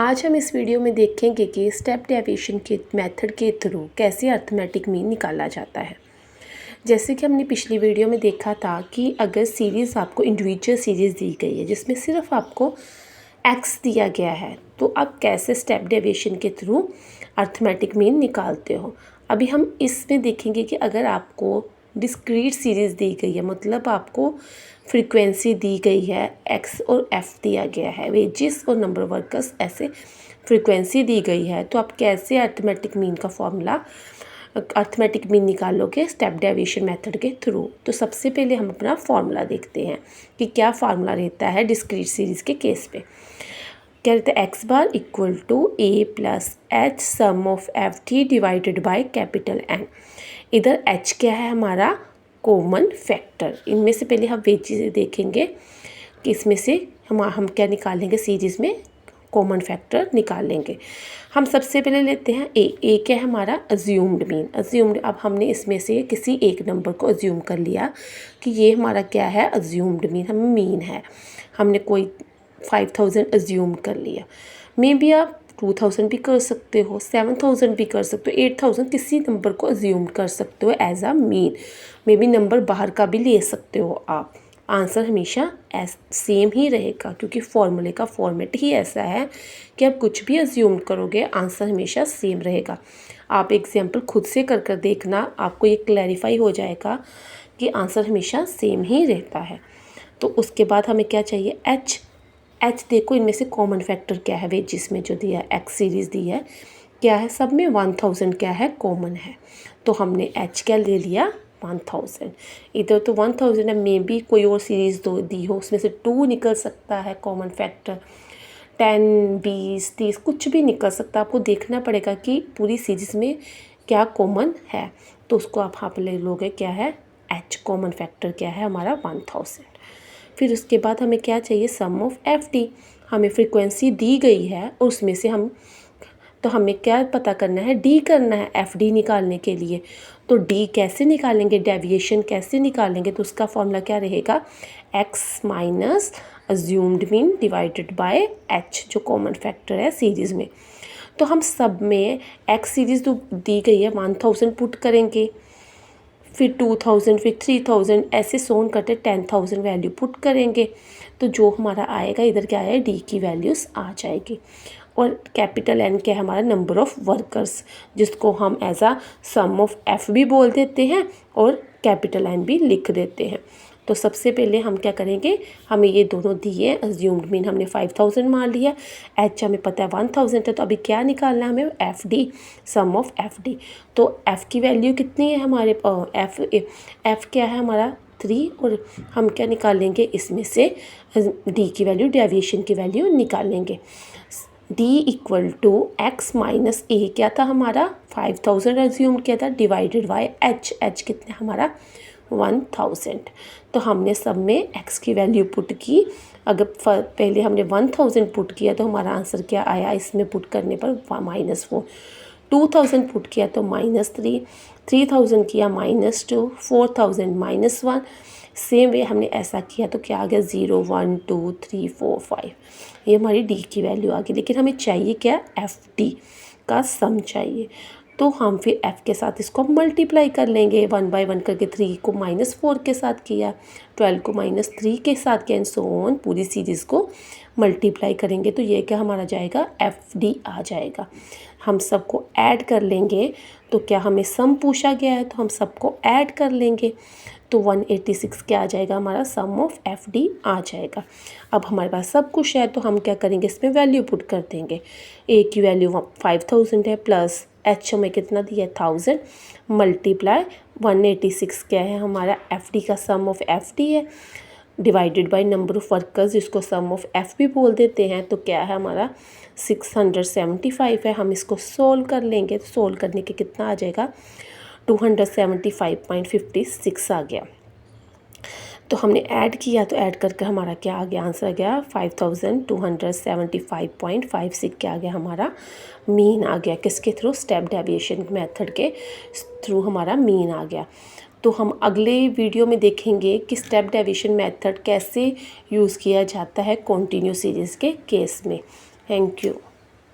आज हम इस वीडियो में देखेंगे कि स्टेप डेविएशन के मेथड के थ्रू कैसे अर्थमेटिक मीन निकाला जाता है। जैसे कि हमने पिछली वीडियो में देखा था कि अगर सीरीज़ आपको इंडिविजुअल सीरीज़ दी गई है जिसमें सिर्फ आपको एक्स दिया गया है, तो आप कैसे स्टेप डेविएशन के थ्रू अर्थमेटिक मीन निकालते हो। अभी हम इसमें देखेंगे कि अगर आपको डिस्क्रीट सीरीज़ दी गई है, मतलब आपको फ्रीक्वेंसी दी गई है, एक्स और एफ दिया गया है, वेजेस और नंबर वर्कर्स ऐसे फ्रीक्वेंसी दी गई है, तो आप कैसे अर्थमेटिक मीन का फॉर्मूला अर्थमेटिक मीन निकालोगे स्टेप डेविएशन मेथड के थ्रू। तो सबसे पहले हम अपना फॉर्मूला देखते हैं कि क्या फार्मूला रहता है डिस्क्रीट सीरीज़ के केस पे। क्या रहता है, X bar equal to A plus H sum of F T divided by capital N. इधर एच क्या है, हमारा कॉमन फैक्टर। इनमें से पहले हम वे चीज़ें देखेंगे कि इसमें से हम क्या निकालेंगे, सीरीज़ में कॉमन फैक्टर निकालेंगे। हम सबसे पहले लेते हैं ए क्या है हमारा अज्यूम्ड मीन। अब हमने इसमें से किसी एक नंबर को अज्यूम कर लिया कि ये हमारा क्या है, अज्यूम्ड मीन, हमें मीन है। हमने कोई 5000 अज्यूम कर लिया। मे बी आप 2000 भी कर सकते हो, 7000 भी कर सकते हो, 8000, किसी नंबर को अज्यूम कर सकते हो as a mean. Maybe number बाहर का भी ले सकते हो आप। आंसर हमेशा सेम ही रहेगा क्योंकि फॉर्मूले का फॉर्मेट ही ऐसा है कि आप कुछ भी अज्यूम करोगे आंसर हमेशा सेम रहेगा। आप एग्जाम्पल खुद से कर कर देखना, आपको ये क्लैरिफाई हो जाएगा कि आंसर हमेशा सेम ही रहता है। तो उसके बाद हमें क्या चाहिए, एच देखो इनमें से कॉमन फैक्टर क्या है, वेजिस में जो दिया है एक्स सीरीज़ दी है क्या है, सब में 1000 क्या है, कॉमन है। तो हमने एच क्या ले लिया, 1000। इधर तो 1000 है, मे बी कोई और सीरीज़ दी हो, उसमें से 2 निकल सकता है कॉमन फैक्टर, 10 20 30 कुछ भी निकल सकता है। आपको देखना पड़ेगा कि पूरी सीरीज़ में क्या कॉमन है, तो उसको आप यहाँ पर ले लोगे क्या है, एच कॉमन फैक्टर क्या है हमारा 1000। फिर उसके बाद हमें क्या चाहिए, सम ऑफ एफ डी। हमें फ्रीक्वेंसी दी गई है और उसमें से हमें क्या पता करना है, डी करना है एफ डी निकालने के लिए। तो डी कैसे निकालेंगे, डेविएशन कैसे निकालेंगे, तो उसका फॉर्मूला क्या रहेगा, x minus assumed mean divided by H जो कॉमन फैक्टर है सीरीज़ में। तो हम सब में एक्स सीरीज़ तो दी गई है 1000 पुट करेंगे, फिर 2000, फिर 3000, ऐसे सोन करते 10000 वैल्यू पुट करेंगे। तो जो हमारा आएगा इधर क्या है, डी की वैल्यूज़ आ जाएगी। और कैपिटल एन क्या है हमारा, नंबर ऑफ़ वर्कर्स, जिसको हम as a sum of F भी बोल देते हैं और कैपिटल एन भी लिख देते हैं। तो सबसे पहले हम क्या करेंगे, हमें ये दोनों दिए, अज्यूम्ड मीन हमने 5000 मान लिया, एच हमें पता है 1000 है, तो अभी क्या निकालना है हमें, F D, sum of F D. तो एफ़ की वैल्यू कितनी है हमारे, एफ़ क्या है हमारा 3, और हम क्या निकालेंगे इसमें से, डी की वैल्यू, डेविएशन की वैल्यू निकालेंगे। D equal to X minus A क्या था हमारा, 5000 अज्यूम किया था, डिवाइडेड बाय एच कितना हमारा 1000। तो हमने सब में एक्स की वैल्यू पुट की। अगर पहले हमने 1000 पुट किया तो हमारा आंसर क्या आया, इसमें पुट करने पर -4। 2000 पुट किया तो -3, 3000 किया -2, 4000 -1। सेम वे हमने ऐसा किया तो क्या आ गया, 0 1 2 3 4 5, ये हमारी डी की वैल्यू आ गई। लेकिन हमें चाहिए क्या, एफ डी का सम चाहिए। तो हम फिर एफ़ के साथ इसको मल्टीप्लाई कर लेंगे 1 बाय 1 करके। 3 को -4 के साथ किया, 12 को -3 के साथ किया, एंड सो ऑन पूरी सीरीज़ को मल्टीप्लाई करेंगे। तो ये क्या हमारा जाएगा, एफ डी आ जाएगा। हम सबको ऐड कर लेंगे, तो क्या हमें सम पूछा गया है तो हम सबको ऐड कर लेंगे। तो 186 क्या आ जाएगा हमारा, सम ऑफ एफ डी आ जाएगा। अब हमारे पास सब कुछ है तो हम क्या करेंगे, इसमें वैल्यू पुट कर देंगे। ए की वैल्यू 5000 है, प्लस एच हमें कितना दिया है 1000, मल्टीप्लाई 186 क्या है हमारा, एफ डी का सम ऑफ एफ डी है, divided by number of workers जिसको सम ऑफ एफ भी बोल देते हैं। तो क्या है हमारा 675 है। हम इसको सोल्व कर लेंगे, तो सोल्व करने के कितना आ जाएगा, 275.56 आ गया। तो हमने ऐड किया, तो ऐड करके हमारा क्या आ गया, आंसर आ गया 5275.56 क्या आ गया हमारा, मीन आ गया। किसके थ्रू, स्टेप डेविएशन मेथड के थ्रू हमारा मीन आ गया। तो हम अगले वीडियो में देखेंगे कि स्टेप डेविएशन मेथड कैसे यूज़ किया जाता है कॉन्टिन्यू सीरीज़ के केस में। Thank you.